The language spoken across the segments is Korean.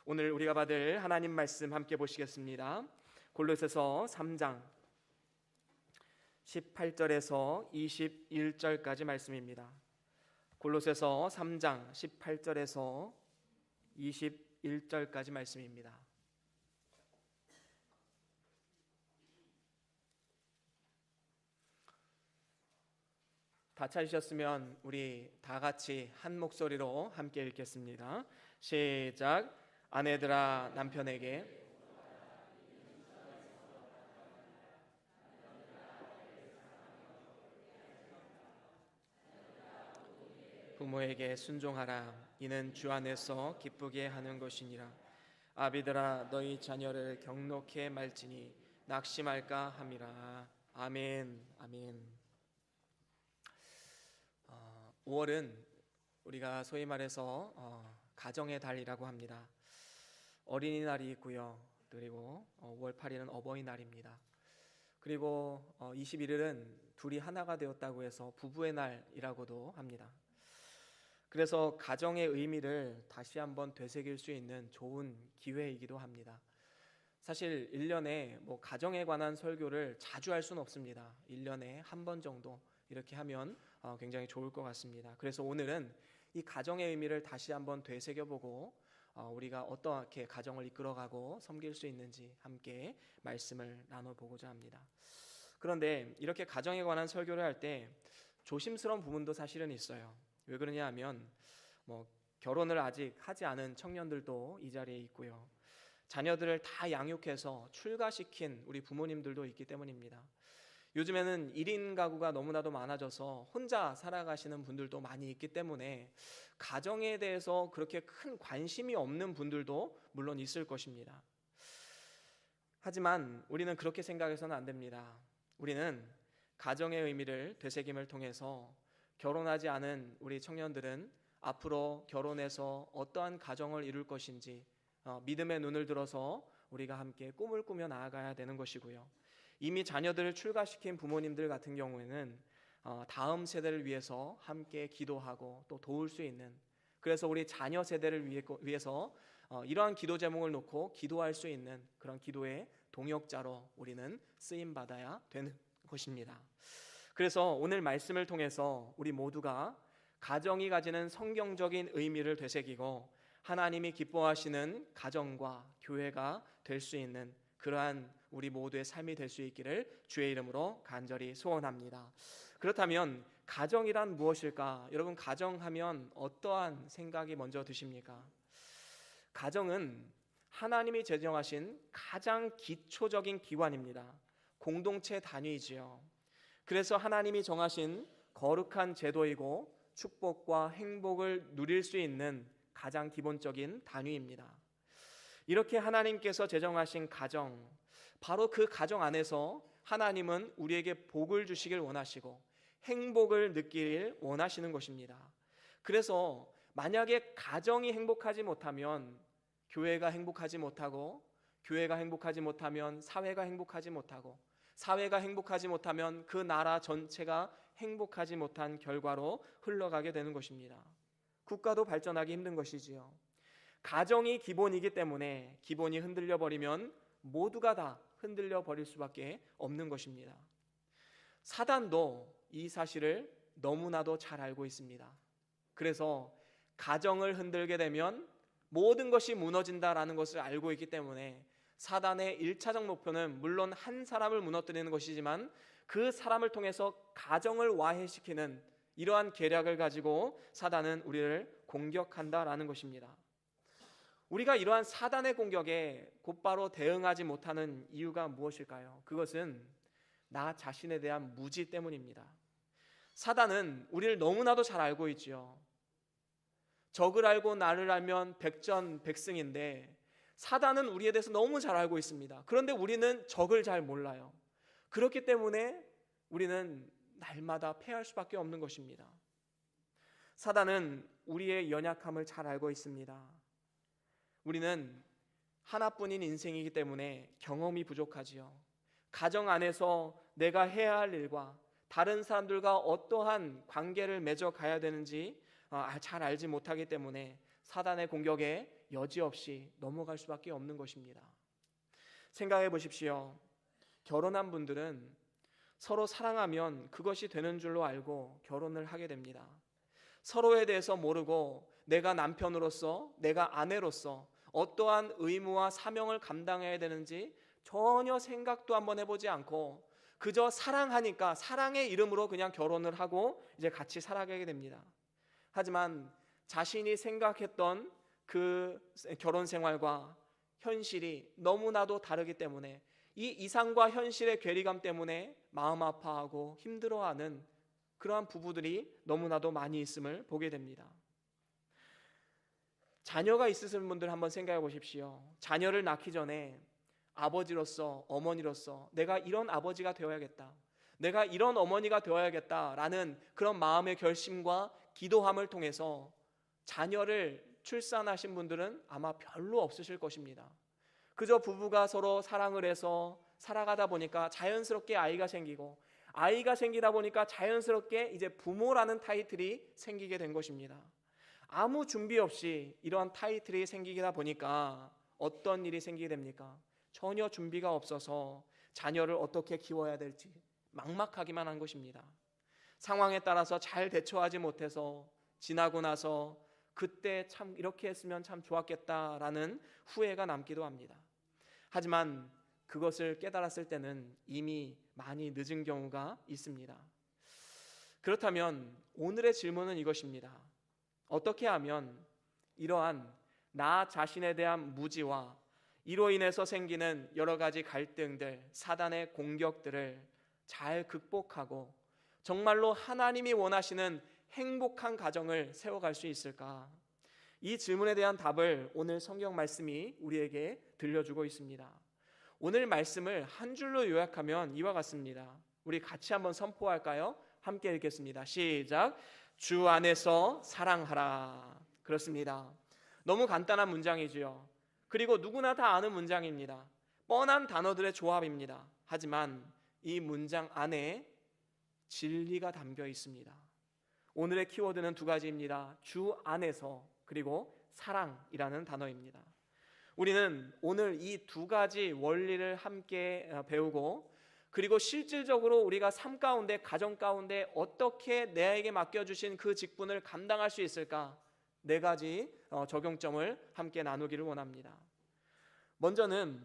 오늘 우리가 받을 하나님 말씀 함께 보시겠습니다. 골로새서 3장 18절에서 21절까지 말씀입니다. 골로새서 3장 18절에서 21절까지 말씀입니다. 다 찾으셨으면 우리 다 같이 한 목소리로 함께 읽겠습니다. 시작. 아내들아 남편에게 부모에게 순종하라. 이는 주 안에서 기쁘게 하는 것이니라. 아비들아 너희 자녀를 경록해 말지니 낙심할까 함이라. 아멘. 아멘. 5월은 우리가 소위 말해서 가정의 달이라고 합니다. 어린이날이 있고요. 그리고 5월 8일은 어버이날입니다. 그리고 21일은 둘이 하나가 되었다고 해서 부부의 날이라고도 합니다. 그래서 가정의 의미를 다시 한번 되새길 수 있는 좋은 기회이기도 합니다. 사실 1년에 가정에 관한 설교를 자주 할 수는 없습니다. 1년에 한 번 정도 이렇게 하면 굉장히 좋을 것 같습니다. 그래서 오늘은 이 가정의 의미를 다시 한번 되새겨보고 우리가 어떻게 가정을 이끌어가고 섬길 수 있는지 함께 말씀을 나눠보고자 합니다. 그런데 이렇게 가정에 관한 설교를 할 때 조심스러운 부분도 사실은 있어요. 왜 그러냐 하면 결혼을 아직 하지 않은 청년들도 이 자리에 있고요. 자녀들을 다 양육해서 출가시킨 우리 부모님들도 있기 때문입니다. 요즘에는 1인 가구가 너무나도 많아져서 혼자 살아가시는 분들도 많이 있기 때문에 가정에 대해서 그렇게 큰 관심이 없는 분들도 물론 있을 것입니다. 하지만 우리는 그렇게 생각해서는 안 됩니다. 우리는 가정의 의미를 되새김을 통해서 결혼하지 않은 우리 청년들은 앞으로 결혼해서 어떠한 가정을 이룰 것인지 믿음의 눈을 들어서 우리가 함께 꿈을 꾸며 나아가야 되는 것이고요. 이미 자녀들을 출가시킨 부모님들 같은 경우에는 다음 세대를 위해서 함께 기도하고 또 도울 수 있는, 그래서 우리 자녀 세대를 위해서 이러한 기도 제목을 놓고 기도할 수 있는 그런 기도의 동역자로 우리는 쓰임받아야 되는 것입니다. 그래서 오늘 말씀을 통해서 우리 모두가 가정이 가지는 성경적인 의미를 되새기고 하나님이 기뻐하시는 가정과 교회가 될 수 있는 그러한 우리 모두의 삶이 될 수 있기를 주의 이름으로 간절히 소원합니다. 그렇다면 가정이란 무엇일까? 여러분, 가정하면 어떠한 생각이 먼저 드십니까? 가정은 하나님이 제정하신 가장 기초적인 기관입니다. 공동체 단위이지요. 그래서 하나님이 정하신 거룩한 제도이고 축복과 행복을 누릴 수 있는 가장 기본적인 단위입니다. 이렇게 하나님께서 제정하신 가정, 바로 그 가정 안에서 하나님은 우리에게 복을 주시길 원하시고 행복을 느끼길 원하시는 것입니다. 그래서 만약에 가정이 행복하지 못하면 교회가 행복하지 못하고, 교회가 행복하지 못하면 사회가 행복하지 못하고, 사회가 행복하지 못하면 그 나라 전체가 행복하지 못한 결과로 흘러가게 되는 것입니다. 국가도 발전하기 힘든 것이지요. 가정이 기본이기 때문에 기본이 흔들려 버리면 모두가 다 흔들려 버릴 수밖에 없는 것입니다. 사단도 이 사실을 너무나도 잘 알고 있습니다. 그래서 가정을 흔들게 되면 모든 것이 무너진다라는 것을 알고 있기 때문에 사단의 1차적 목표는 물론 한 사람을 무너뜨리는 것이지만 그 사람을 통해서 가정을 와해시키는 이러한 계략을 가지고 사단은 우리를 공격한다라는 것입니다. 우리가 이러한 사단의 공격에 곧바로 대응하지 못하는 이유가 무엇일까요? 그것은 나 자신에 대한 무지 때문입니다. 사단은 우리를 너무나도 잘 알고 있지요. 적을 알고 나를 알면 백전백승인데 사단은 우리에 대해서 너무 잘 알고 있습니다. 그런데 우리는 적을 잘 몰라요. 그렇기 때문에 우리는 날마다 패할 수밖에 없는 것입니다. 사단은 우리의 연약함을 잘 알고 있습니다. 우리는 하나뿐인 인생이기 때문에 경험이 부족하지요. 가정 안에서 내가 해야 할 일과 다른 사람들과 어떠한 관계를 맺어 가야 되는지 잘 알지 못하기 때문에 사단의 공격에 여지없이 넘어갈 수밖에 없는 것입니다. 생각해 보십시오. 결혼한 분들은 서로 사랑하면 그것이 되는 줄로 알고 결혼을 하게 됩니다. 서로에 대해서 모르고 내가 남편으로서, 내가 아내로서 어떠한 의무와 사명을 감당해야 되는지 전혀 생각도 한번 해보지 않고 그저 사랑하니까 사랑의 이름으로 그냥 결혼을 하고 이제 같이 살아가게 됩니다. 하지만 자신이 생각했던 그 결혼 생활과 현실이 너무나도 다르기 때문에 이 이상과 현실의 괴리감 때문에 마음 아파하고 힘들어하는 그러한 부부들이 너무나도 많이 있음을 보게 됩니다. 자녀가 있으신 분들 한번 생각해 보십시오. 자녀를 낳기 전에 아버지로서, 어머니로서 내가 이런 아버지가 되어야겠다, 내가 이런 어머니가 되어야겠다라는 그런 마음의 결심과 기도함을 통해서 자녀를 출산하신 분들은 아마 별로 없으실 것입니다. 그저 부부가 서로 사랑을 해서 살아가다 보니까 자연스럽게 아이가 생기고, 아이가 생기다 보니까 자연스럽게 이제 부모라는 타이틀이 생기게 된 것입니다. 아무 준비 없이 이러한 타이틀이 생기다 보니까 어떤 일이 생기게 됩니까? 전혀 준비가 없어서 자녀를 어떻게 키워야 될지 막막하기만 한 것입니다. 상황에 따라서 잘 대처하지 못해서 지나고 나서 그때 참 이렇게 했으면 참 좋았겠다라는 후회가 남기도 합니다. 하지만 그것을 깨달았을 때는 이미 많이 늦은 경우가 있습니다. 그렇다면 오늘의 질문은 이것입니다. 어떻게 하면 이러한 나 자신에 대한 무지와 이로 인해서 생기는 여러 가지 갈등들, 사단의 공격들을 잘 극복하고 정말로 하나님이 원하시는 행복한 가정을 세워갈 수 있을까? 이 질문에 대한 답을 오늘 성경 말씀이 우리에게 들려주고 있습니다. 오늘 말씀을 한 줄로 요약하면 이와 같습니다. 우리 같이 한번 선포할까요? 함께 읽겠습니다. 시작. 주 안에서 사랑하라. 그렇습니다. 너무 간단한 문장이지요. 그리고 누구나 다 아는 문장입니다. 뻔한 단어들의 조합입니다. 하지만 이 문장 안에 진리가 담겨 있습니다. 오늘의 키워드는 두 가지입니다. 주 안에서, 그리고 사랑이라는 단어입니다. 우리는 오늘 이 두 가지 원리를 함께 배우고, 그리고 실질적으로 우리가 삶 가운데, 가정 가운데 어떻게 내게 맡겨주신 그 직분을 감당할 수 있을까? 네 가지 적용점을 함께 나누기를 원합니다. 먼저는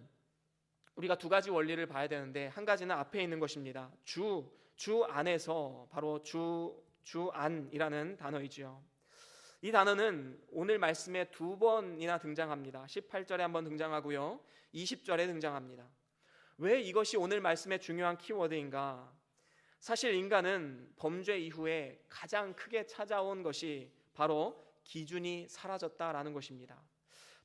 우리가 두 가지 원리를 봐야 되는데, 한 가지는 앞에 있는 것입니다. 주 안에서, 바로 주 안이라는 단어이지요. 이 단어는 오늘 말씀에 두 번이나 등장합니다. 18절에 한번 등장하고요, 20절에 등장합니다. 왜 이것이 오늘 말씀의 중요한 키워드인가? 사실 인간은 범죄 이후에 가장 크게 찾아온 것이 바로 기준이 사라졌다라는 것입니다.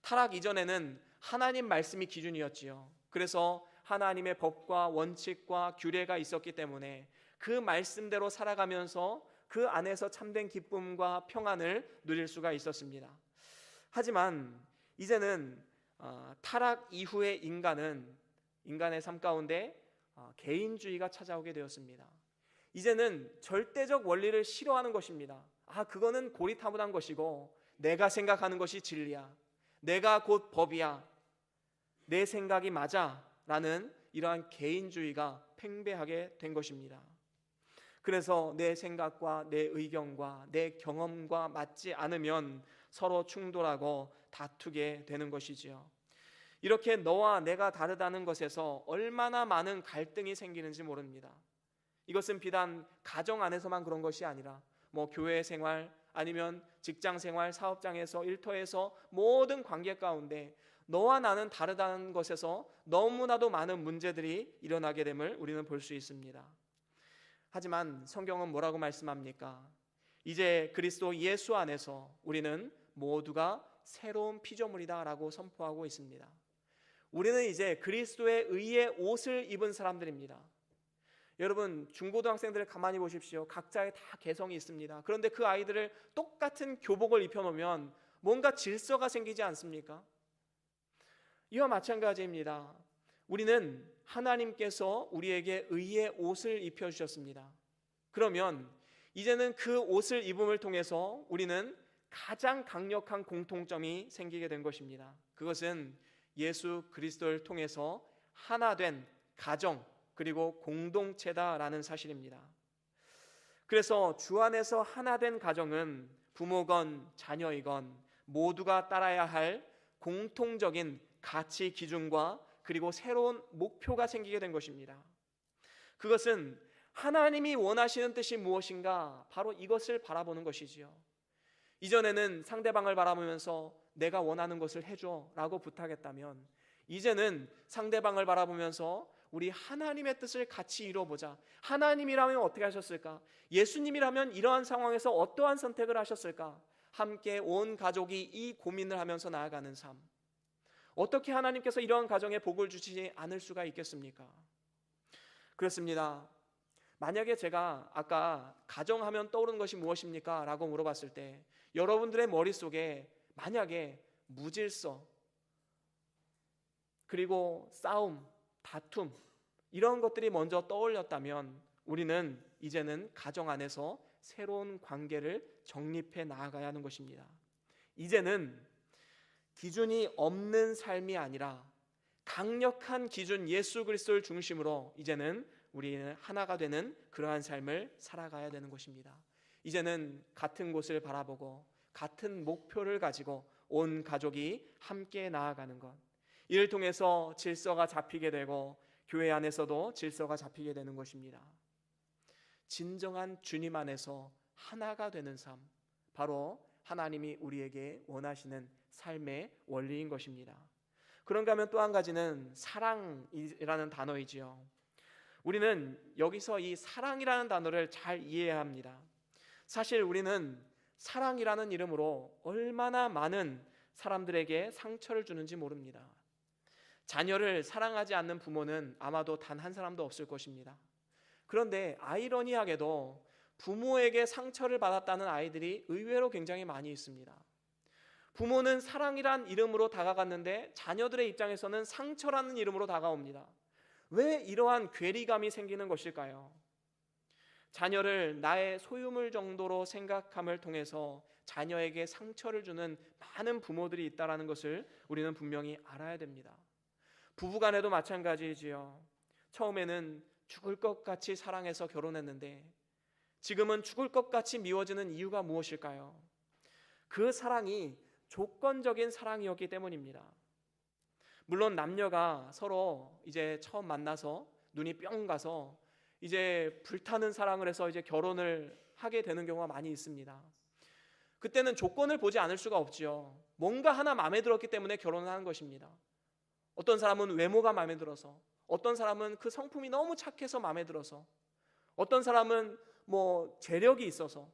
타락 이전에는 하나님 말씀이 기준이었지요. 그래서 하나님의 법과 원칙과 규례가 있었기 때문에 그 말씀대로 살아가면서 그 안에서 참된 기쁨과 평안을 누릴 수가 있었습니다. 하지만 이제는 타락 이후의 인간의 삶 가운데 개인주의가 찾아오게 되었습니다. 이제는 절대적 원리를 싫어하는 것입니다. 그거는 고리타분한 것이고 내가 생각하는 것이 진리야, 내가 곧 법이야, 내 생각이 맞아 라는 이러한 개인주의가 팽배하게 된 것입니다. 그래서 내 생각과 내 의견과 내 경험과 맞지 않으면 서로 충돌하고 다투게 되는 것이지요. 이렇게 너와 내가 다르다는 것에서 얼마나 많은 갈등이 생기는지 모릅니다. 이것은 비단 가정 안에서만 그런 것이 아니라 교회 생활, 아니면 직장 생활, 사업장에서, 일터에서 모든 관계 가운데 너와 나는 다르다는 것에서 너무나도 많은 문제들이 일어나게 됨을 우리는 볼 수 있습니다. 하지만 성경은 뭐라고 말씀합니까? 이제 그리스도 예수 안에서 우리는 모두가 새로운 피조물이다 라고 선포하고 있습니다. 우리는 이제 그리스도의 의의 옷을 입은 사람들입니다. 여러분, 중고등학생들을 가만히 보십시오. 각자의 다 개성이 있습니다. 그런데 그 아이들을 똑같은 교복을 입혀놓으면 뭔가 질서가 생기지 않습니까? 이와 마찬가지입니다. 우리는 하나님께서 우리에게 의의 옷을 입혀주셨습니다. 그러면 이제는 그 옷을 입음을 통해서 우리는 가장 강력한 공통점이 생기게 된 것입니다. 그것은 예수 그리스도를 통해서 하나 된 가정 그리고 공동체다라는 사실입니다. 그래서 주 안에서 하나 된 가정은 부모건 자녀이건 모두가 따라야 할 공통적인 가치 기준과 그리고 새로운 목표가 생기게 된 것입니다. 그것은 하나님이 원하시는 뜻이 무엇인가, 바로 이것을 바라보는 것이지요. 이전에는 상대방을 바라보면서 내가 원하는 것을 해줘 라고 부탁했다면, 이제는 상대방을 바라보면서 우리 하나님의 뜻을 같이 이루어보자. 하나님이라면 어떻게 하셨을까? 예수님이라면 이러한 상황에서 어떠한 선택을 하셨을까? 함께 온 가족이 이 고민을 하면서 나아가는 삶. 어떻게 하나님께서 이러한 가정에 복을 주시지 않을 수가 있겠습니까? 그렇습니다. 만약에 제가 아까 가정하면 떠오르는 것이 무엇입니까? 라고 물어봤을 때 여러분들의 머릿속에 만약에 무질서, 그리고 싸움, 다툼, 이런 것들이 먼저 떠올렸다면 우리는 이제는 가정 안에서 새로운 관계를 정립해 나아가야 하는 것입니다. 이제는 기준이 없는 삶이 아니라 강력한 기준 예수 그리스도를 중심으로 이제는 우리는 하나가 되는 그러한 삶을 살아가야 되는 것입니다. 이제는 같은 곳을 바라보고 같은 목표를 가지고 온 가족이 함께 나아가는 것, 이를 통해서 질서가 잡히게 되고 교회 안에서도 질서가 잡히게 되는 것입니다. 진정한 주님 안에서 하나가 되는 삶, 바로 하나님이 우리에게 원하시는 삶의 원리인 것입니다. 그런가 하면 또 한 가지는 사랑이라는 단어이지요. 우리는 여기서 이 사랑이라는 단어를 잘 이해해야 합니다. 사실 우리는 사랑이라는 이름으로 얼마나 많은 사람들에게 상처를 주는지 모릅니다. 자녀를 사랑하지 않는 부모는 아마도 단 한 사람도 없을 것입니다. 그런데 아이러니하게도 부모에게 상처를 받았다는 아이들이 의외로 굉장히 많이 있습니다. 부모는 사랑이란 이름으로 다가갔는데 자녀들의 입장에서는 상처라는 이름으로 다가옵니다. 왜 이러한 괴리감이 생기는 것일까요? 자녀를 나의 소유물 정도로 생각함을 통해서 자녀에게 상처를 주는 많은 부모들이 있다는 것을 우리는 분명히 알아야 됩니다. 부부간에도 마찬가지이지요. 처음에는 죽을 것 같이 사랑해서 결혼했는데 지금은 죽을 것 같이 미워지는 이유가 무엇일까요? 그 사랑이 조건적인 사랑이었기 때문입니다. 물론 남녀가 서로 이제 처음 만나서 눈이 뿅 가서 이제 불타는 사랑을 해서 이제 결혼을 하게 되는 경우가 많이 있습니다. 그때는 조건을 보지 않을 수가 없지요. 뭔가 하나 마음에 들었기 때문에 결혼을 하는 것입니다. 어떤 사람은 외모가 마음에 들어서, 어떤 사람은 그 성품이 너무 착해서 마음에 들어서, 어떤 사람은 뭐 재력이 있어서,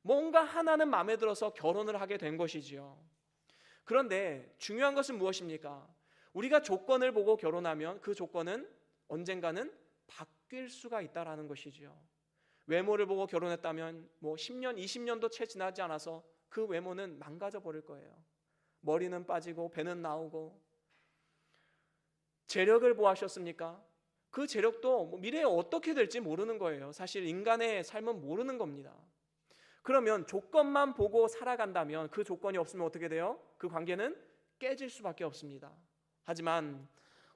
뭔가 하나는 마음에 들어서 결혼을 하게 된 것이지요. 그런데 중요한 것은 무엇입니까? 우리가 조건을 보고 결혼하면 그 조건은 언젠가는 바뀔 수가 있다라는 것이지요. 외모를 보고 결혼했다면 뭐 10년, 20년도 채 지나지 않아서 그 외모는 망가져 버릴 거예요. 머리는 빠지고 배는 나오고. 재력을 보았셨습니까? 그 재력도 미래에 어떻게 될지 모르는 거예요. 사실 인간의 삶은 모르는 겁니다. 그러면 조건만 보고 살아간다면 그 조건이 없으면 어떻게 돼요? 그 관계는 깨질 수밖에 없습니다. 하지만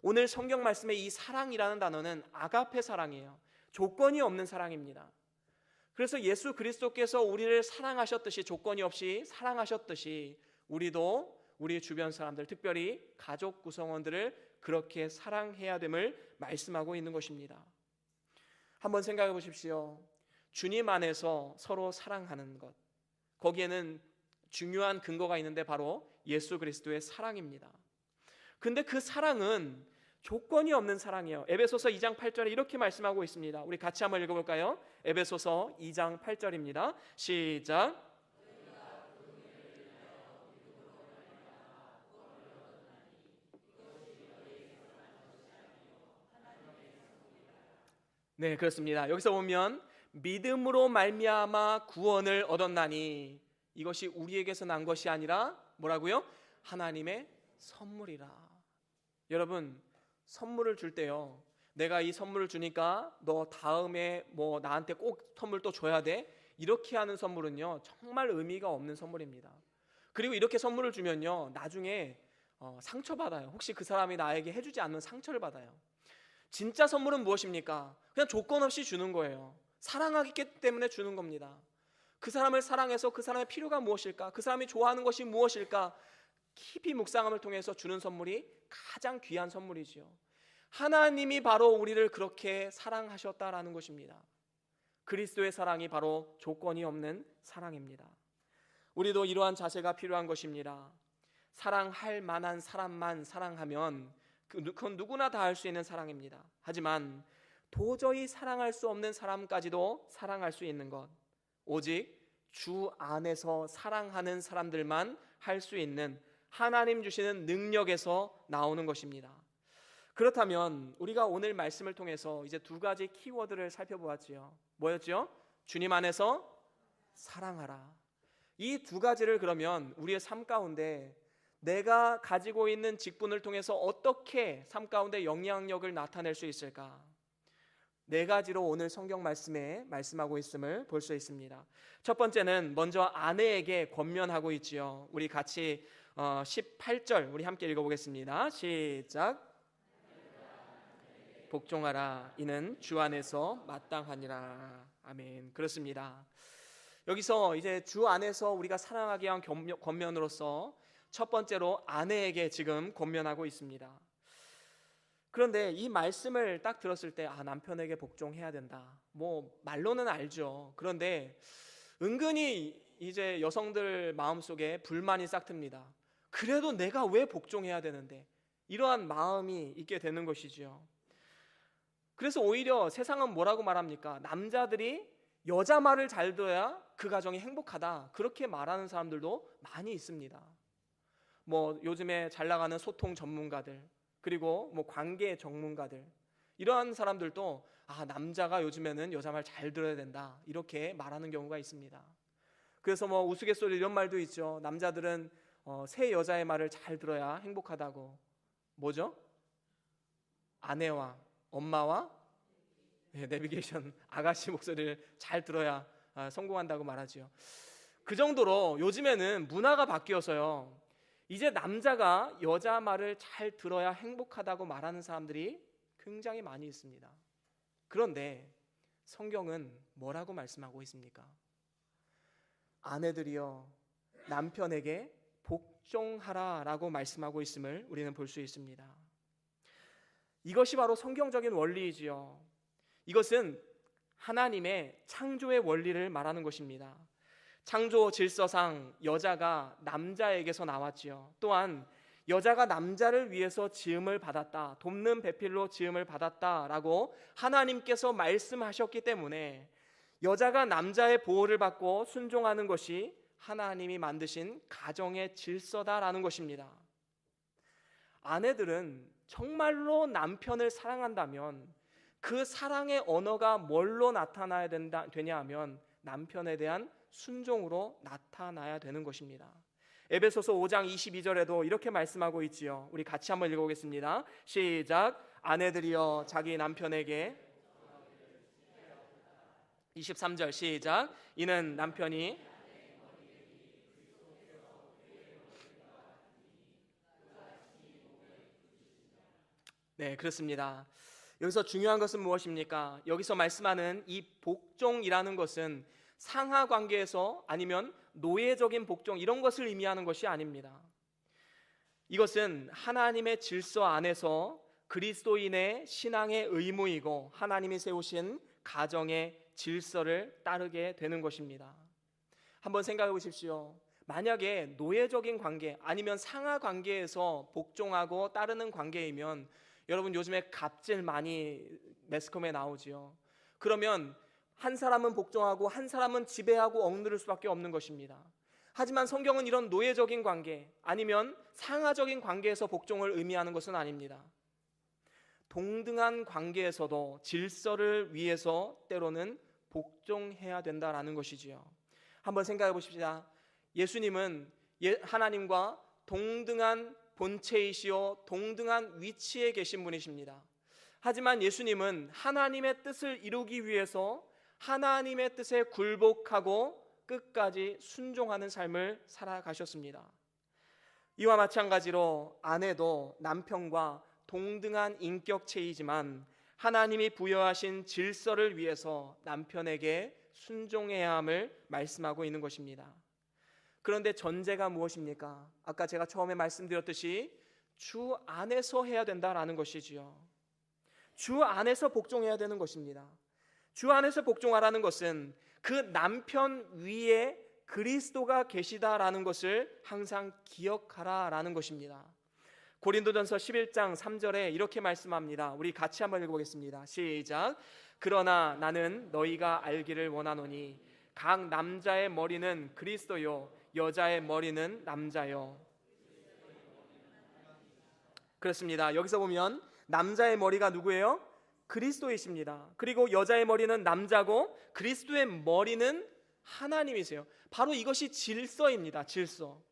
오늘 성경 말씀의 이 사랑이라는 단어는 아가페 사랑이에요. 조건이 없는 사랑입니다. 그래서 예수 그리스도께서 우리를 사랑하셨듯이, 조건이 없이 사랑하셨듯이 우리도 우리 주변 사람들, 특별히 가족 구성원들을 그렇게 사랑해야 됨을 말씀하고 있는 것입니다. 한번 생각해 보십시오. 주님 안에서 서로 사랑하는 것, 거기에는 중요한 근거가 있는데 바로 예수 그리스도의 사랑입니다. 근데 그 사랑은 조건이 없는 사랑이에요. 에베소서 2장 8절에 이렇게 말씀하고 있습니다. 우리 같이 한번 읽어볼까요? 에베소서 2장 8절입니다. 시작. 네, 그렇습니다. 여기서 보면 믿음으로 말미암아 구원을 얻었나니 이것이 우리에게서 난 것이 아니라 뭐라고요? 하나님의 선물이라. 여러분, 선물을 줄 때요, 내가 이 선물을 주니까 너 다음에 뭐 나한테 꼭 선물 또 줘야 돼, 이렇게 하는 선물은요 정말 의미가 없는 선물입니다. 그리고 이렇게 선물을 주면요, 나중에 상처받아요. 혹시 그 사람이 나에게 해주지 않는 상처를 받아요. 진짜 선물은 무엇입니까? 그냥 조건 없이 주는 거예요. 사랑하기 때문에 주는 겁니다. 그 사람을 사랑해서 그 사람의 필요가 무엇일까? 그 사람이 좋아하는 것이 무엇일까? 깊이 묵상함을 통해서 주는 선물이 가장 귀한 선물이지요. 하나님이 바로 우리를 그렇게 사랑하셨다라는 것입니다. 그리스도의 사랑이 바로 조건이 없는 사랑입니다. 우리도 이러한 자세가 필요한 것입니다. 사랑할 만한 사람만 사랑하면 그건 누구나 다 할 수 있는 사랑입니다. 하지만 도저히 사랑할 수 없는 사람까지도 사랑할 수 있는 것, 오직 주 안에서 사랑하는 사람들만 할 수 있는 하나님 주시는 능력에서 나오는 것입니다. 그렇다면 우리가 오늘 말씀을 통해서 이제 두 가지 키워드를 살펴보았지요. 뭐였죠? 주님 안에서 사랑하라. 이 두 가지를 그러면 우리의 삶 가운데 내가 가지고 있는 직분을 통해서 어떻게 삶 가운데 영향력을 나타낼 수 있을까? 네 가지로 오늘 성경 말씀에 말씀하고 있음을 볼 수 있습니다. 첫 번째는 먼저 아내에게 권면하고 있지요. 우리 같이 18절 우리 함께 읽어보겠습니다. 시작. 복종하라. 이는 주 안에서 마땅하니라. 아멘. 그렇습니다. 여기서 이제 주 안에서 우리가 사랑하기 위한 권면으로서 첫 번째로 아내에게 지금 권면하고 있습니다. 그런데 이 말씀을 딱 들었을 때 남편에게 복종해야 된다. 뭐 말로는 알죠. 그런데 은근히 이제 여성들 마음속에 불만이 싹 듭니다. 그래도 내가 왜 복종해야 되는데, 이러한 마음이 있게 되는 것이지요. 그래서 오히려 세상은 뭐라고 말합니까? 남자들이 여자 말을 잘 들어야 그 가정이 행복하다, 그렇게 말하는 사람들도 많이 있습니다. 뭐 요즘에 잘 나가는 소통 전문가들, 그리고 뭐 관계 전문가들, 이러한 사람들도 남자가 요즘에는 여자 말 잘 들어야 된다, 이렇게 말하는 경우가 있습니다. 그래서 뭐 우스갯소리 이런 말도 있죠. 남자들은 새 여자의 말을 잘 들어야 행복하다고. 뭐죠? 아내와 엄마와 내비게이션 아가씨 목소리를 잘 들어야 성공한다고 말하지요. 그 정도로 요즘에는 문화가 바뀌어서요, 이제 남자가 여자 말을 잘 들어야 행복하다고 말하는 사람들이 굉장히 많이 있습니다. 그런데 성경은 뭐라고 말씀하고 있습니까? 아내들이여 남편에게 복종하라라고 말씀하고 있음을 우리는 볼 수 있습니다. 이것이 바로 성경적인 원리이지요. 이것은 하나님의 창조의 원리를 말하는 것입니다. 창조 질서상 여자가 남자에게서 나왔지요. 또한 여자가 남자를 위해서 지음을 받았다, 돕는 배필로 지음을 받았다라고 하나님께서 말씀하셨기 때문에 여자가 남자의 보호를 받고 순종하는 것이 하나님이 만드신 가정의 질서다라는 것입니다. 아내들은 정말로 남편을 사랑한다면 그 사랑의 언어가 뭘로 나타나야 되냐 하면 남편에 대한 순종으로 나타나야 되는 것입니다. 에베소서 5장 22절에도 이렇게 말씀하고 있지요. 우리 같이 한번 읽어보겠습니다. 시작. 아내들이여 자기 남편에게, 23절 시작. 이는 남편이 네, 그렇습니다. 여기서 중요한 것은 무엇입니까? 여기서 말씀하는 이 복종이라는 것은 상하 관계에서 아니면 노예적인 복종, 이런 것을 의미하는 것이 아닙니다. 이것은 하나님의 질서 안에서 그리스도인의 신앙의 의무이고 하나님이 세우신 가정의 질서를 따르게 되는 것입니다. 한번 생각해 보십시오. 만약에 노예적인 관계 아니면 상하 관계에서 복종하고 따르는 관계이면, 여러분 요즘에 갑질 많이 매스컴에 나오지요. 그러면 한 사람은 복종하고 한 사람은 지배하고 억누를 수밖에 없는 것입니다. 하지만 성경은 이런 노예적인 관계 아니면 상하적인 관계에서 복종을 의미하는 것은 아닙니다. 동등한 관계에서도 질서를 위해서 때로는 복종해야 된다라는 것이지요. 한번 생각해 보십시다. 예수님은 하나님과 동등한 본체이시오 동등한 위치에 계신 분이십니다. 하지만 예수님은 하나님의 뜻을 이루기 위해서 하나님의 뜻에 굴복하고 끝까지 순종하는 삶을 살아가셨습니다. 이와 마찬가지로 아내도 남편과 동등한 인격체이지만 하나님이 부여하신 질서를 위해서 남편에게 순종해야 함을 말씀하고 있는 것입니다. 그런데 전제가 무엇입니까? 아까 제가 처음에 말씀드렸듯이 주 안에서 해야 된다라는 것이지요. 주 안에서 복종해야 되는 것입니다. 주 안에서 복종하라는 것은 그 남편 위에 그리스도가 계시다라는 것을 항상 기억하라라는 것입니다. 고린도전서 11장 3절에 이렇게 말씀합니다. 우리 같이 한번 읽어보겠습니다. 시작. 그러나 나는 너희가 알기를 원하노니 각 남자의 머리는 그리스도요 여자의 머리는 남자요. 그렇습니다. 여기서 보면 남자의 머리가 누구예요? 그리스도이십니다. 그리고 여자의 머리는 남자고 그리스도의 머리는 하나님이세요. 바로 이것이 질서입니다. 질서.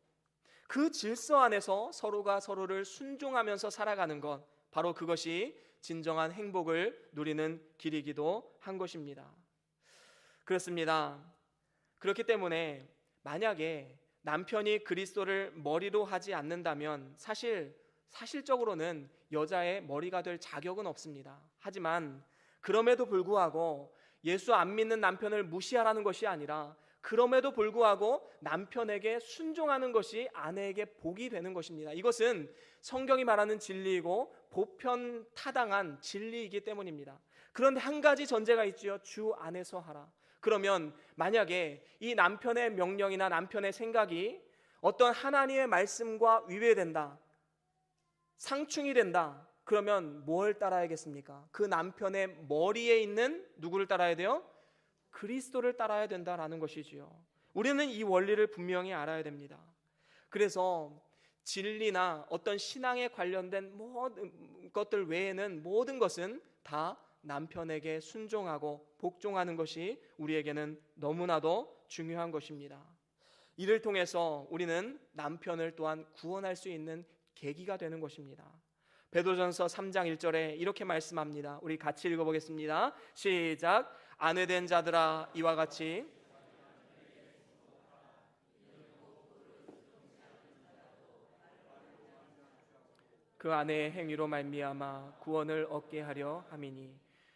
그 질서 안에서 서로가 서로를 순종하면서 살아가는 것, 바로 그것이 진정한 행복을 누리는 길이기도 한 것입니다. 그렇습니다. 그렇기 때문에 만약에 남편이 그리스도를 머리로 하지 않는다면 사실적으로는 여자의 머리가 될 자격은 없습니다. 하지만 그럼에도 불구하고 예수 안 믿는 남편을 무시하라는 것이 아니라 그럼에도 불구하고 남편에게 순종하는 것이 아내에게 복이 되는 것입니다. 이것은 성경이 말하는 진리이고 보편타당한 진리이기 때문입니다. 그런데 한 가지 전제가 있지요. 주 안에서 하라. 그러면 만약에 이 남편의 명령이나 남편의 생각이 어떤 하나님의 말씀과 위배된다, 상충이 된다, 그러면 뭘 따라야겠습니까? 그 남편의 머리에 있는 누구를 따라야 돼요? 그리스도를 따라야 된다라는 것이지요. 우리는 이 원리를 분명히 알아야 됩니다. 그래서 진리나 어떤 신앙에 관련된 모든 것들 외에는 모든 것은 다 남편에게 순종하고 복종하는 것이 우리에게는 너무나도 중요한 것입니다. 이를 통해서 우리는 남편을 또한 구원할 수 있는 계기가 되는 것입니다. 베드로전서 3장 1절에 이렇게 말씀합니다. 우리 같이 읽어보겠습니다. 시작. 아내된 자들아 이와 같이 그 아내의 행위로 말미암아 구원을 얻게 하려 함이니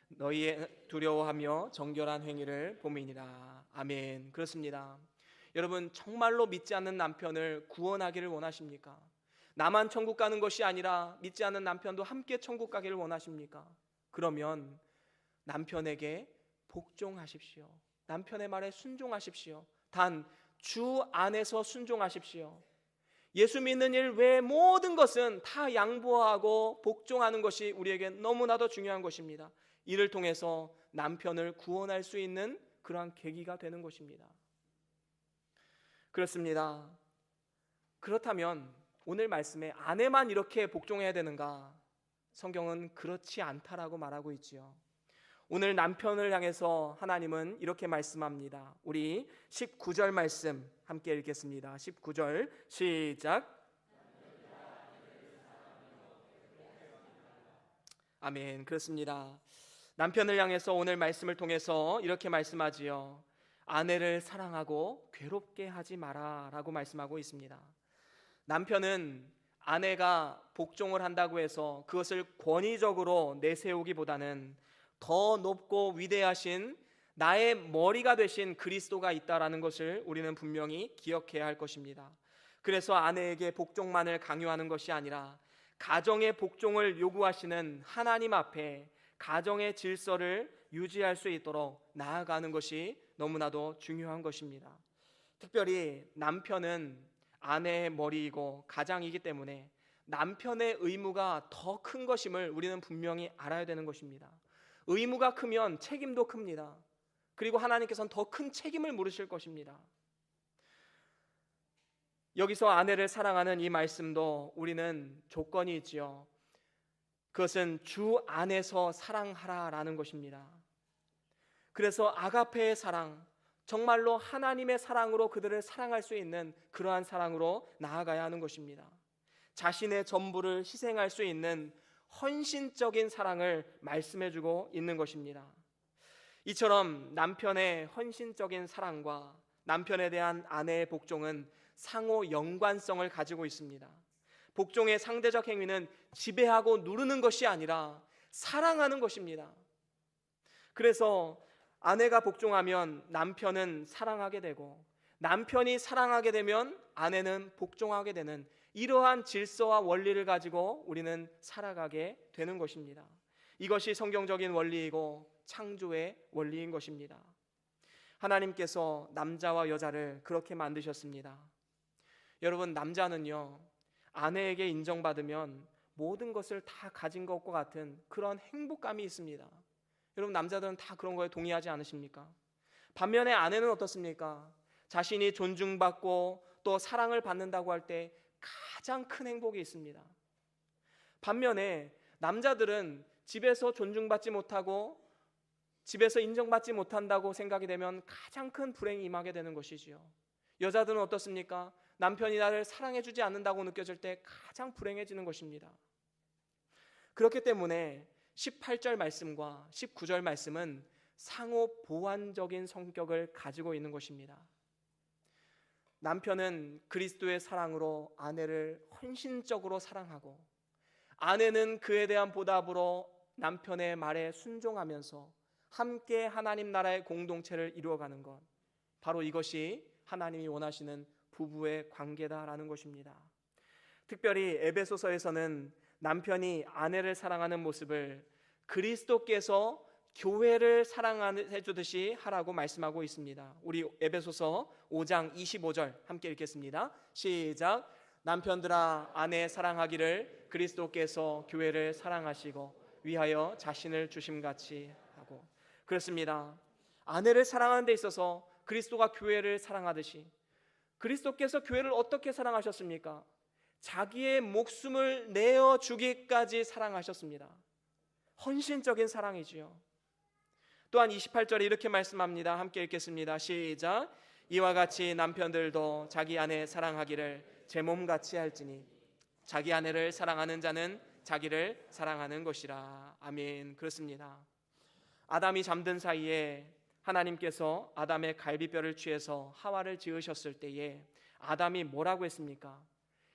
너희의 두려워하며 정결한 행위를 봄이니라. 아멘. 그렇습니다. 여러분, 정말로 믿지 않는 남편을 구원하기를 원하십니까? 나만 천국 가는 것이 아니라 믿지 않는 남편도 함께 천국 가기를 원하십니까? 그러면 남편에게 복종하십시오. 남편의 말에 순종하십시오. 단 주 안에서 순종하십시오. 예수 믿는 일 외의 모든 것은 다 양보하고 복종하는 것이 우리에게 너무나도 중요한 것입니다. 이를 통해서 남편을 구원할 수 있는 그러한 계기가 되는 것입니다. 그렇습니다. 그렇다면 오늘 말씀에 아내만 이렇게 복종해야 되는가? 성경은 그렇지 않다라고 말하고 있지요. 오늘 남편을 향해서 하나님은 이렇게 말씀합니다. 우리 19절 말씀 함께 읽겠습니다. 19절 시작. 아멘. 그렇습니다. 남편을 향해서 오늘 말씀을 통해서 이렇게 말씀하지요. 아내를 사랑하고 괴롭게 하지 마라 라고 말씀하고 있습니다. 남편은 아내가 복종을 한다고 해서 그것을 권위적으로 내세우기보다는 더 높고 위대하신 나의 머리가 되신 그리스도가 있다라는 것을 우리는 분명히 기억해야 할 것입니다. 그래서 아내에게 복종만을 강요하는 것이 아니라 가정의 복종을 요구하시는 하나님 앞에 가정의 질서를 유지할 수 있도록 나아가는 것이 너무나도 중요한 것입니다. 특별히 남편은 아내의 머리이고 가장이기 때문에 남편의 의무가 더 큰 것임을 우리는 분명히 알아야 되는 것입니다. 의무가 크면 책임도 큽니다. 그리고 하나님께서는 더 큰 책임을 물으실 것입니다. 여기서 아내를 사랑하는 이 말씀도 우리는 조건이 있지요. 그것은 주 안에서 사랑하라라는 것입니다. 그래서 아가페의 사랑, 정말로 하나님의 사랑으로 그들을 사랑할 수 있는 그러한 사랑으로 나아가야 하는 것입니다. 자신의 전부를 희생할 수 있는 헌신적인 사랑을 말씀해주고 있는 것입니다. 이처럼 남편의 헌신적인 사랑과 남편에 대한 아내의 복종은 상호 연관성을 가지고 있습니다. 복종의 상대적 행위는 지배하고 누르는 것이 아니라 사랑하는 것입니다. 그래서 아내가 복종하면 남편은 사랑하게 되고, 남편이 사랑하게 되면 아내는 복종하게 되는 이러한 질서와 원리를 가지고 우리는 살아가게 되는 것입니다. 이것이 성경적인 원리이고 창조의 원리인 것입니다. 하나님께서 남자와 여자를 그렇게 만드셨습니다. 여러분, 남자는요, 아내에게 인정받으면 모든 것을 다 가진 것과 같은 그런 행복감이 있습니다. 여러분, 남자들은 다 그런 거에 동의하지 않으십니까? 반면에 아내는 어떻습니까? 자신이 존중받고 또 사랑을 받는다고 할 때 가장 큰 행복이 있습니다. 반면에 남자들은 집에서 존중받지 못하고 집에서 인정받지 못한다고 생각이 되면 가장 큰 불행이 임하게 되는 것이지요. 여자들은 어떻습니까? 남편이 나를 사랑해주지 않는다고 느껴질 때 가장 불행해지는 것입니다. 그렇기 때문에 18절 말씀과 19절 말씀은 상호 보완적인 성격을 가지고 있는 것입니다. 남편은 그리스도의 사랑으로 아내를 헌신적으로 사랑하고, 아내는 그에 대한 보답으로 남편의 말에 순종하면서 함께 하나님 나라의 공동체를 이루어가는 것, 바로 이것이 하나님이 원하시는 부부의 관계다라는 것입니다. 특별히 에베소서에서는 남편이 아내를 사랑하는 모습을 그리스도께서 교회를 사랑해 주듯이 하라고 말씀하고 있습니다. 우리 에베소서 5장 25절 함께 읽겠습니다. 시작. 남편들아, 아내 사랑하기를 그리스도께서 교회를 사랑하시고 위하여 자신을 주심같이 하고. 그렇습니다. 아내를 사랑하는 데 있어서 그리스도가 교회를 사랑하듯이, 그리스도께서 교회를 어떻게 사랑하셨습니까? 자기의 목숨을 내어주기까지 사랑하셨습니다. 헌신적인 사랑이지요. 또한 28절에 이렇게 말씀합니다. 함께 읽겠습니다. 시작. 이와 같이 남편들도 자기 아내 사랑하기를 제 몸같이 할지니 자기 아내를 사랑하는 자는 자기를 사랑하는 것이라. 아멘. 그렇습니다. 아담이 잠든 사이에 하나님께서 아담의 갈비뼈를 취해서 하와를 지으셨을 때에 아담이 뭐라고 했습니까?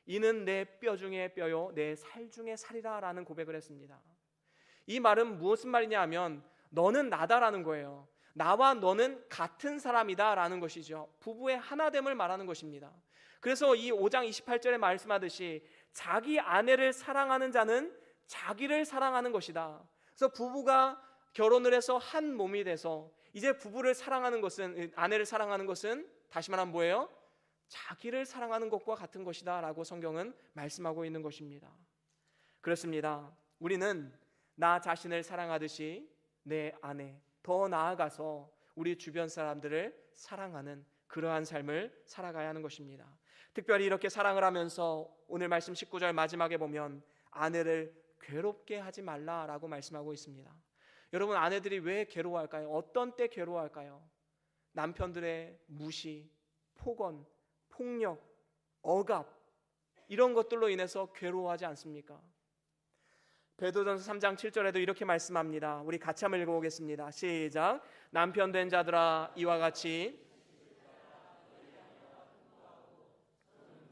이는 내 뼈 중에 뼈요 내 살 중에 살이라 라는 고백을 했습니다. 이 말은 무슨 말이냐 하면 너는 나다라는 거예요. 나와 너는 같은 사람이다 라는 것이죠. 부부의 하나됨을 말하는 것입니다. 그래서 이 5장 28절에 말씀하듯이 자기 아내를 사랑하는 자는 자기를 사랑하는 것이다. 그래서 부부가 결혼을 해서 한 몸이 돼서 이제 부부를 사랑하는 것은, 아내를 사랑하는 것은 다시 말하면 뭐예요? 자기를 사랑하는 것과 같은 것이다 라고 성경은 말씀하고 있는 것입니다. 그렇습니다. 우리는 나 자신을 사랑하듯이 내 아내, 더 나아가서 우리 주변 사람들을 사랑하는 그러한 삶을 살아가야 하는 것입니다. 특별히 이렇게 사랑을 하면서 오늘 말씀 19절 마지막에 보면 아내를 괴롭게 하지 말라라고 말씀하고 있습니다. 여러분, 아내들이 왜 괴로워할까요? 어떤 때 괴로워할까요? 남편들의 무시, 폭언, 폭력, 억압, 이런 것들로 인해서 괴로워하지 않습니까? 베드로전서 3장 7절에도 이렇게 말씀합니다. 우리 같이 한번 읽어보겠습니다. 시작. 남편 된 자들아, 이와 같이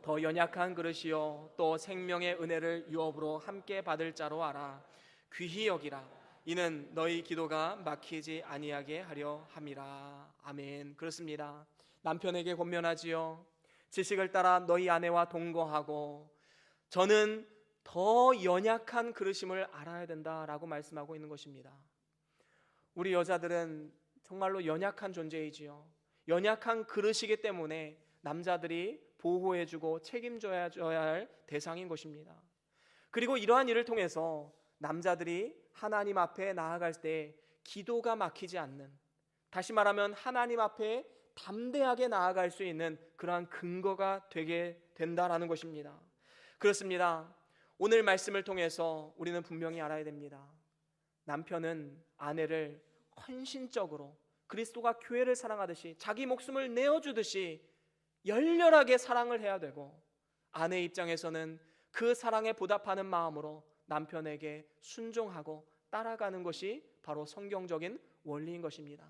더 연약한 그릇이요 또 생명의 은혜를 유업으로 함께 받을 자로 알아. 귀히 여기라. 이는 너희 기도가 막히지 아니하게 하려 함이라. 아멘. 그렇습니다. 남편에게 권면하지요. 지식을 따라 너희 아내와 동거하고 저는 더 연약한 그릇임을 알아야 된다라고 말씀하고 있는 것입니다. 우리 여자들은 정말로 연약한 존재이지요. 연약한 그릇이기 때문에 남자들이 보호해주고 책임져야 할 대상인 것입니다. 그리고 이러한 일을 통해서 남자들이 하나님 앞에 나아갈 때 기도가 막히지 않는, 다시 말하면 하나님 앞에 담대하게 나아갈 수 있는 그러한 근거가 되게 된다라는 것입니다. 그렇습니다. 오늘 말씀을 통해서 우리는 분명히 알아야 됩니다. 남편은 아내를 헌신적으로 그리스도가 교회를 사랑하듯이 자기 목숨을 내어주듯이 열렬하게 사랑을 해야 되고, 아내 입장에서는 그 사랑에 보답하는 마음으로 남편에게 순종하고 따라가는 것이 바로 성경적인 원리인 것입니다.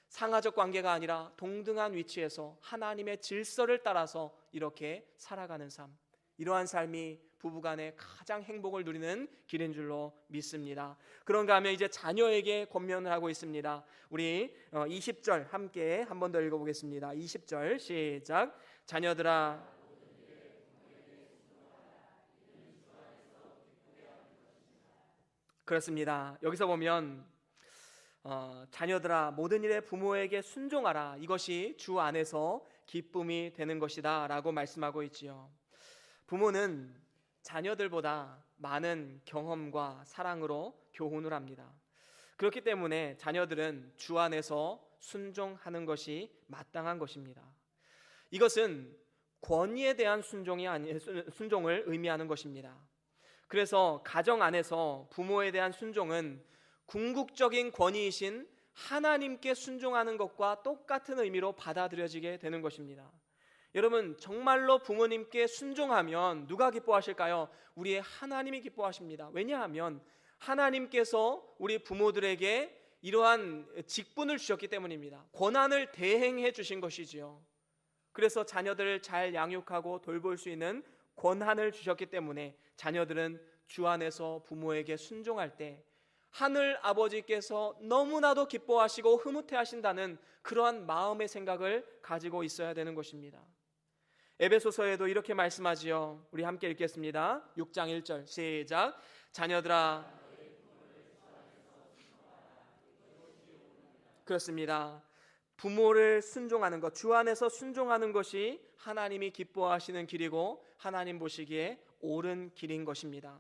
상하적 관계가 아니라 동등한 위치에서 하나님의 질서를 따라서 이렇게 살아가는 삶, 이러한 삶이 부부간에 가장 행복을 누리는 길인 줄로 믿습니다. 그런가 하면 이제 자녀에게 권면을 하고 있습니다. 우리 20절 함께 한 번 더 읽어보겠습니다. 20절 시작. 자녀들아, 그렇습니다. 여기서 보면 자녀들아 모든 일에 부모에게 순종하라, 이것이 주 안에서 기쁨이 되는 것이다 라고 말씀하고 있지요. 부모는 자녀들보다 많은 경험과 사랑으로 교훈을 합니다. 그렇기 때문에 자녀들은 주 안에서 순종하는 것이 마땅한 것입니다. 이것은 권위에 대한 순종을 의미하는 것입니다. 그래서 가정 안에서 부모에 대한 순종은 궁극적인 권위이신 하나님께 순종하는 것과 똑같은 의미로 받아들여지게 되는 것입니다. 여러분, 정말로 부모님께 순종하면 누가 기뻐하실까요? 우리의 하나님이 기뻐하십니다. 왜냐하면 하나님께서 우리 부모들에게 이러한 직분을 주셨기 때문입니다. 권한을 대행해 주신 것이지요. 그래서 자녀들을 잘 양육하고 돌볼 수 있는 권한을 주셨기 때문에 자녀들은 주 안에서 부모에게 순종할 때 하늘 아버지께서 너무나도 기뻐하시고 흐뭇해 하신다는 그러한 마음의 생각을 가지고 있어야 되는 것입니다. 에베소서에도 이렇게 말씀하지요. 우리 함께 읽겠습니다. 6장 1절 시작. 자녀들아, 그렇습니다. 부모를 순종하는 것, 주 안에서 순종하는 것이 하나님이 기뻐하시는 길이고 하나님 보시기에 옳은 길인 것입니다.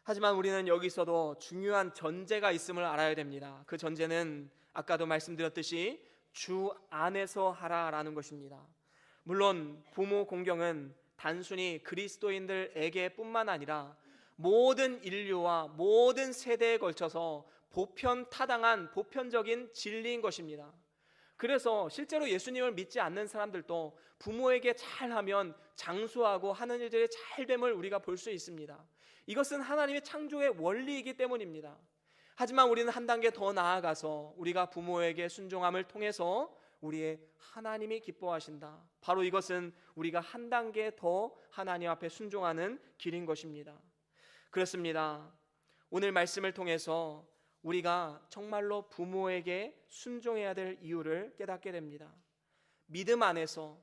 하지만 우리는 여기서도 중요한 전제가 있음을 알아야 됩니다. 그 전제는 아까도 말씀드렸듯이 주 안에서 하라라는 것입니다. 물론 부모 공경은 단순히 그리스도인들에게 뿐만 아니라 모든 인류와 모든 세대에 걸쳐서 보편타당한 보편적인 진리인 것입니다. 그래서 실제로 예수님을 믿지 않는 사람들도 부모에게 잘하면 장수하고 하는 일들이 잘 됨을 우리가 볼 수 있습니다. 이것은 하나님의 창조의 원리이기 때문입니다. 하지만 우리는 한 단계 더 나아가서 우리가 부모에게 순종함을 통해서 우리의 하나님이 기뻐하신다. 바로 이것은 우리가 한 단계 더 하나님 앞에 순종하는 길인 것입니다. 그렇습니다. 오늘 말씀을 통해서 우리가 정말로 부모에게 순종해야 될 이유를 깨닫게 됩니다. 믿음 안에서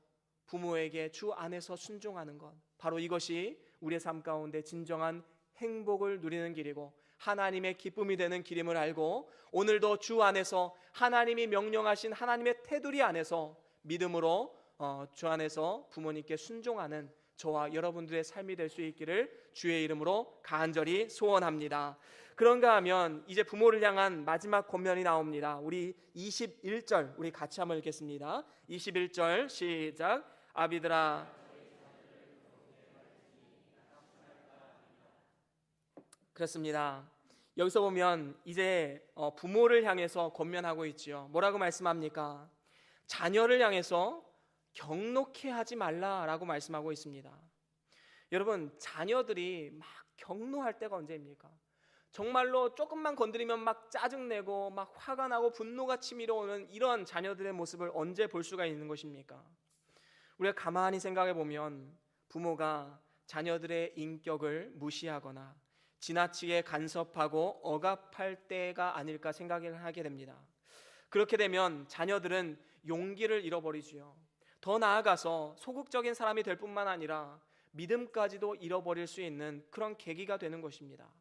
부모에게 주 안에서 순종하는 것, 바로 이것이 우리의 삶 가운데 진정한 행복을 누리는 길이고 하나님의 기쁨이 되는 길임을 알고 오늘도 주 안에서 하나님이 명령하신 하나님의 테두리 안에서 믿음으로 주 안에서 부모님께 순종하는 저와 여러분들의 삶이 될 수 있기를 주의 이름으로 간절히 소원합니다. 그런가 하면 이제 부모를 향한 마지막 권면이 나옵니다. 우리 21절 우리 같이 한번 읽겠습니다. 21절 시작. 아비들아, 그렇습니다. 여기서 보면 이제 부모를 향해서 권면하고 있지요. 뭐라고 말씀합니까? 자녀를 향해서 경록해 하지 말라라고 말씀하고 있습니다. 여러분, 자녀들이 막 경노할 때가 언제입니까? 정말로 조금만 건드리면 막 짜증내고 막 화가 나고 분노가 치밀어 오는 이런 자녀들의 모습을 언제 볼 수가 있는 것입니까? 우리가 가만히 생각해 보면 부모가 자녀들의 인격을 무시하거나 지나치게 간섭하고 억압할 때가 아닐까 생각을 하게 됩니다. 그렇게 되면 자녀들은 용기를 잃어버리지요. 더 나아가서 소극적인 사람이 될 뿐만 아니라 믿음까지도 잃어버릴 수 있는 그런 계기가 되는 것입니다.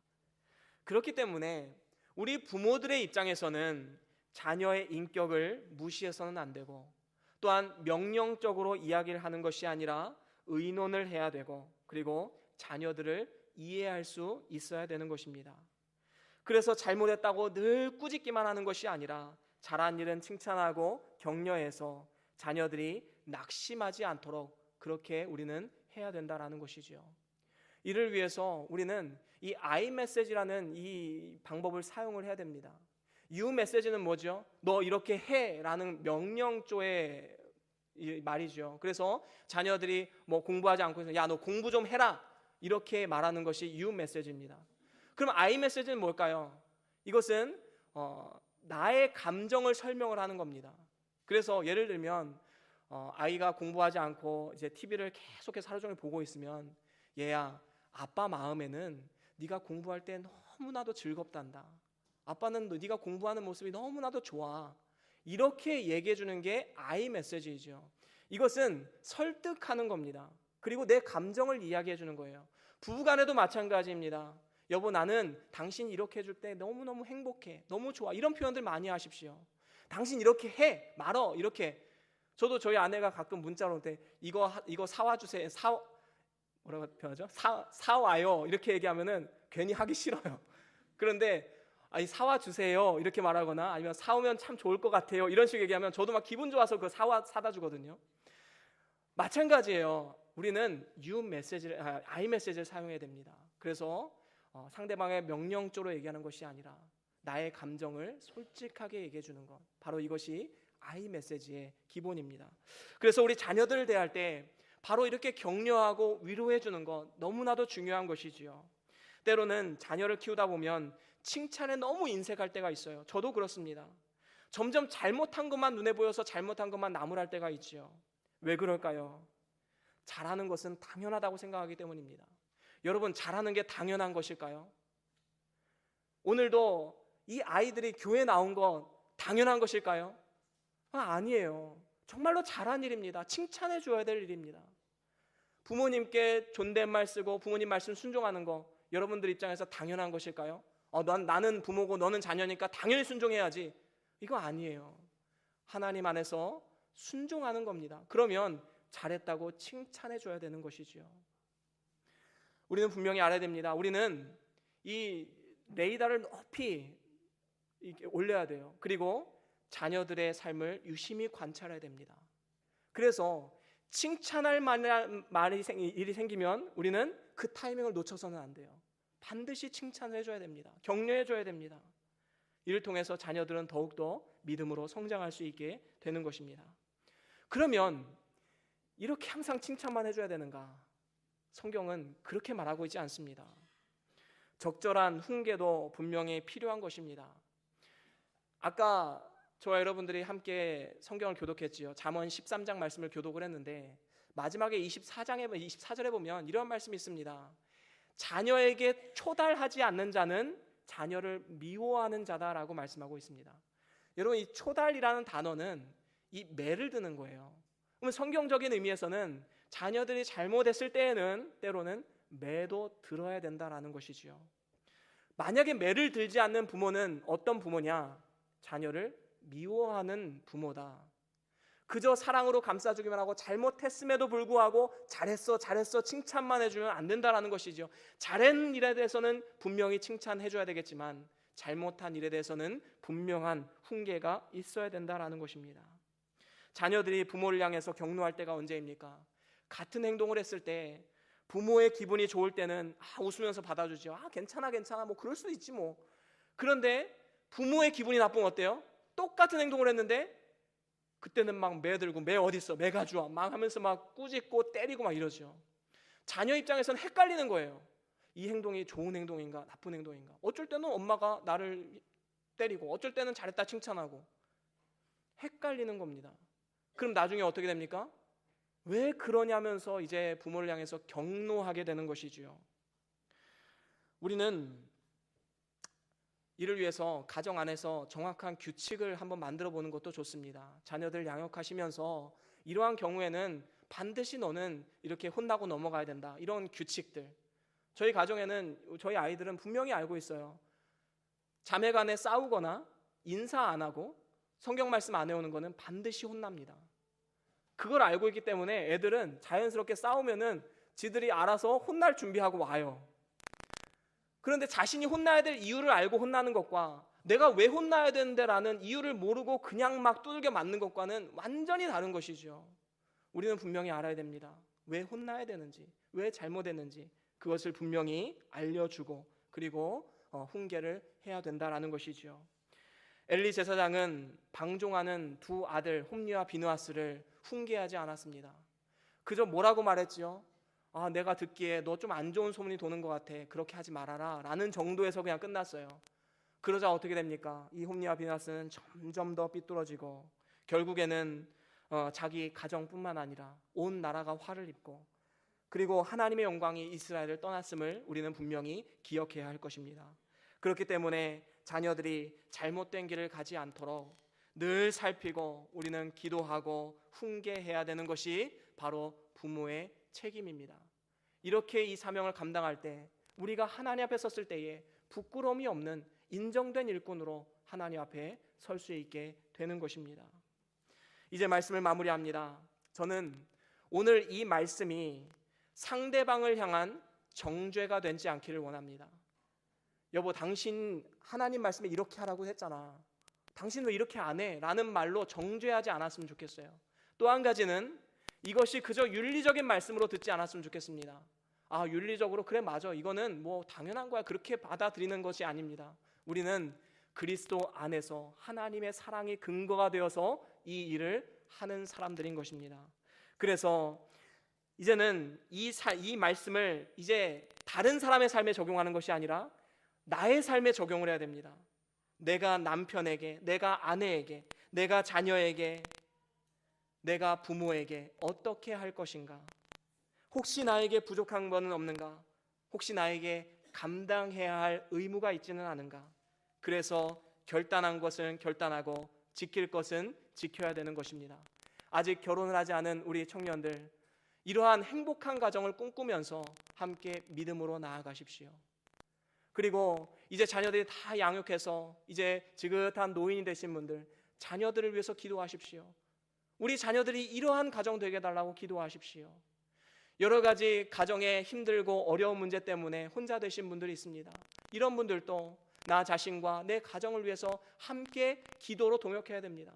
그렇기 때문에 우리 부모들의 입장에서는 자녀의 인격을 무시해서는 안 되고 또한 명령적으로 이야기를 하는 것이 아니라 의논을 해야 되고 그리고 자녀들을 이해할 수 있어야 되는 것입니다. 그래서 잘못했다고 늘 꾸짖기만 하는 것이 아니라 잘한 일은 칭찬하고 격려해서 자녀들이 낙심하지 않도록 그렇게 우리는 해야 된다라는 것이지요. 이를 위해서 우리는 이 iMessage라는 이 방법을 사용을 해야 됩니다. uMessage는 뭐죠? 너 이렇게 해라는 명령조의 말이죠. 그래서 자녀들이 뭐 공부하지 않고 있어서 야, 너 공부 좀 해라 이렇게 말하는 것이 uMessage입니다. 그럼 iMessage는 뭘까요? 이것은 나의 감정을 설명을 하는 겁니다. 그래서 예를 들면 아이가 공부하지 않고 이제 TV를 계속해서 하루 종일 보고 있으면, 얘야, 아빠 마음에는 네가 공부할 때 너무나도 즐겁단다. 아빠는 네가 공부하는 모습이 너무나도 좋아. 이렇게 얘기해 주는 게 아이 메시지이죠. 이것은 설득하는 겁니다. 그리고 내 감정을 이야기해 주는 거예요. 부부간에도 마찬가지입니다. 여보, 나는 당신 이렇게 해줄 때 너무너무 행복해, 너무 좋아, 이런 표현들 많이 하십시오. 당신 이렇게 해 말어, 이렇게. 저도 저희 아내가 가끔 문자로 올 때 이거 사와 주세요, 뭐라고 표현하죠? 사와요 이렇게 얘기하면은 괜히 하기 싫어요. 그런데 사와 주세요 이렇게 말하거나, 아니면 사오면 참 좋을 것 같아요 이런 식으로 얘기하면 저도 막 기분 좋아서 그 사다 주거든요. 마찬가지예요. 우리는 I 메시지를 사용해야 됩니다. 그래서 상대방의 명령조로 얘기하는 것이 아니라 나의 감정을 솔직하게 얘기해 주는 것, 바로 이것이 I 메시지의 기본입니다. 그래서 우리 자녀들을 대할 때 바로 이렇게 격려하고 위로해 주는 것, 너무나도 중요한 것이지요. 때로는 자녀를 키우다 보면 칭찬에 너무 인색할 때가 있어요. 저도 그렇습니다. 점점 잘못한 것만 눈에 보여서 잘못한 것만 나무랄 때가 있지요. 왜 그럴까요? 잘하는 것은 당연하다고 생각하기 때문입니다. 여러분, 잘하는 게 당연한 것일까요? 오늘도 이 아이들이 교회 나온 것 당연한 것일까요? 아니에요. 정말로 잘한 일입니다. 칭찬해 줘야 될 일입니다. 부모님께 존댓말 쓰고 부모님 말씀 순종하는 거, 여러분들 입장에서 당연한 것일까요? 나는 부모고 너는 자녀니까 당연히 순종해야지, 이거 아니에요. 하나님 안에서 순종하는 겁니다. 그러면 잘했다고 칭찬해 줘야 되는 것이지요. 우리는 분명히 알아야 됩니다. 우리는 이 레이더를 높이 올려야 돼요. 그리고 자녀들의 삶을 유심히 관찰해야 됩니다. 그래서 칭찬할 일이 생기면 우리는 그 타이밍을 놓쳐서는 안 돼요. 반드시 칭찬을 해줘야 됩니다. 격려해줘야 됩니다. 이를 통해서 자녀들은 더욱더 믿음으로 성장할 수 있게 되는 것입니다. 그러면 이렇게 항상 칭찬만 해줘야 되는가? 성경은 그렇게 말하고 있지 않습니다. 적절한 훈계도 분명히 필요한 것입니다. 아까 저와 여러분들이 함께 성경을 교독했지요. 잠언 13장 말씀을 교독을 했는데 마지막에 24절에 보면 이런 말씀이 있습니다. 자녀에게 초달하지 않는 자는 자녀를 미워하는 자다라고 말씀하고 있습니다. 여러분, 이 초달이라는 단어는 이 매를 드는 거예요. 그러면 성경적인 의미에서는 자녀들이 잘못했을 때에는 때로는 매도 들어야 된다라는 것이지요. 만약에 매를 들지 않는 부모는 어떤 부모냐? 자녀를 미워하는 부모다. 그저 사랑으로 감싸주기만 하고 잘못했음에도 불구하고 잘했어 칭찬만 해주면 안 된다라는 것이죠. 잘한 일에 대해서는 분명히 칭찬해줘야 되겠지만 잘못한 일에 대해서는 분명한 훈계가 있어야 된다라는 것입니다. 자녀들이 부모를 향해서 격노할 때가 언제입니까? 같은 행동을 했을 때 부모의 기분이 좋을 때는 웃으면서 받아주죠. 괜찮아 뭐 그럴 수도 있지 뭐. 그런데 부모의 기분이 나쁘면 어때요? 똑같은 행동을 했는데 그때는 막 매 들고, 매 어디 있어, 매 가져와 막 하면서 막 꾸짖고 때리고 막 이러죠. 자녀 입장에서는 헷갈리는 거예요. 이 행동이 좋은 행동인가 나쁜 행동인가. 어쩔 때는 엄마가 나를 때리고 어쩔 때는 잘했다 칭찬하고, 헷갈리는 겁니다. 그럼 나중에 어떻게 됩니까? 왜 그러냐면서 이제 부모를 향해서 격노하게 되는 것이지요. 우리는 이를 위해서 가정 안에서 정확한 규칙을 한번 만들어 보는 것도 좋습니다. 자녀들 양육하시면서 이러한 경우에는 반드시 너는 이렇게 혼나고 넘어가야 된다, 이런 규칙들. 저희 가정에는 저희 아이들은 분명히 알고 있어요. 자매 간에 싸우거나 인사 안 하고 성경 말씀 안 해오는 거는 반드시 혼납니다. 그걸 알고 있기 때문에 애들은 자연스럽게 싸우면은 지들이 알아서 혼날 준비하고 와요. 그런데 자신이 혼나야 될 이유를 알고 혼나는 것과 내가 왜 혼나야 되는데라는 이유를 모르고 그냥 막 두들겨 맞는 것과는 완전히 다른 것이죠. 우리는 분명히 알아야 됩니다. 왜 혼나야 되는지, 왜 잘못했는지 그것을 분명히 알려주고 그리고 훈계를 해야 된다라는 것이죠. 엘리 제사장은 방종하는 두 아들 홈리와 비느하스를 훈계하지 않았습니다. 그저 뭐라고 말했지요? 내가 듣기에 너 좀 안 좋은 소문이 도는 것 같아, 그렇게 하지 말아라 라는 정도에서 그냥 끝났어요. 그러자 어떻게 됩니까? 이 홈리와 비나스는 점점 더 삐뚤어지고 결국에는 자기 가정뿐만 아니라 온 나라가 화를 입고, 그리고 하나님의 영광이 이스라엘을 떠났음을 우리는 분명히 기억해야 할 것입니다. 그렇기 때문에 자녀들이 잘못된 길을 가지 않도록 늘 살피고 우리는 기도하고 훈계해야 되는 것이 바로 부모의 책임입니다. 이렇게 이 사명을 감당할 때 우리가 하나님 앞에 섰을 때에 부끄러움이 없는 인정된 일꾼으로 하나님 앞에 설 수 있게 되는 것입니다. 이제 말씀을 마무리합니다. 저는 오늘 이 말씀이 상대방을 향한 정죄가 되지 않기를 원합니다. 여보, 당신 하나님 말씀에 이렇게 하라고 했잖아. 당신 왜 이렇게 안 해? 라는 말로 정죄하지 않았으면 좋겠어요. 또 한 가지는 이것이 그저 윤리적인 말씀으로 듣지 않았으면 좋겠습니다. 아, 윤리적으로 그래 맞아, 이거는 뭐 당연한 거야, 그렇게 받아들이는 것이 아닙니다. 우리는 그리스도 안에서 하나님의 사랑이 근거가 되어서 이 일을 하는 사람들인 것입니다. 그래서 이제는 이 말씀을 이제 다른 사람의 삶에 적용하는 것이 아니라 나의 삶에 적용을 해야 됩니다. 내가 남편에게, 내가 아내에게, 내가 자녀에게, 내가 부모에게 어떻게 할 것인가? 혹시 나에게 부족한 것은 없는가? 혹시 나에게 감당해야 할 의무가 있지는 않은가? 그래서 결단한 것은 결단하고 지킬 것은 지켜야 되는 것입니다. 아직 결혼을 하지 않은 우리 청년들, 이러한 행복한 가정을 꿈꾸면서 함께 믿음으로 나아가십시오. 그리고 이제 자녀들이 다 양육해서 이제 지긋한 노인이 되신 분들, 자녀들을 위해서 기도하십시오. 우리 자녀들이 이러한 가정 되게 해달라고 기도하십시오. 여러 가지 가정에 힘들고 어려운 문제 때문에 혼자 되신 분들이 있습니다. 이런 분들도 나 자신과 내 가정을 위해서 함께 기도로 동역해야 됩니다.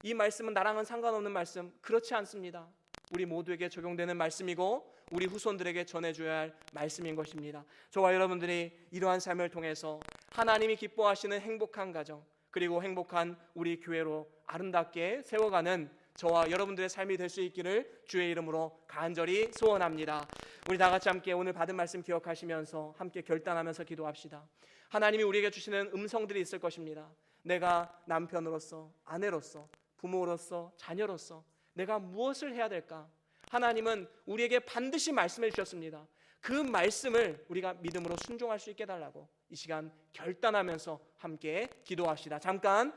이 말씀은 나랑은 상관없는 말씀, 그렇지 않습니다. 우리 모두에게 적용되는 말씀이고 우리 후손들에게 전해줘야 할 말씀인 것입니다. 저와 여러분들이 이러한 삶을 통해서 하나님이 기뻐하시는 행복한 가정, 그리고 행복한 우리 교회로 아름답게 세워가는 저와 여러분들의 삶이 될 수 있기를 주의 이름으로 간절히 소원합니다. 우리 다 같이 함께 오늘 받은 말씀 기억하시면서 함께 결단하면서 기도합시다. 하나님이 우리에게 주시는 음성들이 있을 것입니다. 내가 남편으로서, 아내로서, 부모로서, 자녀로서 내가 무엇을 해야 될까? 하나님은 우리에게 반드시 말씀해 주셨습니다. 그 말씀을 우리가 믿음으로 순종할 수 있게 해달라고 이 시간 결단하면서 함께 기도합시다. 잠깐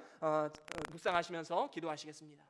묵상하시면서 기도하시겠습니다.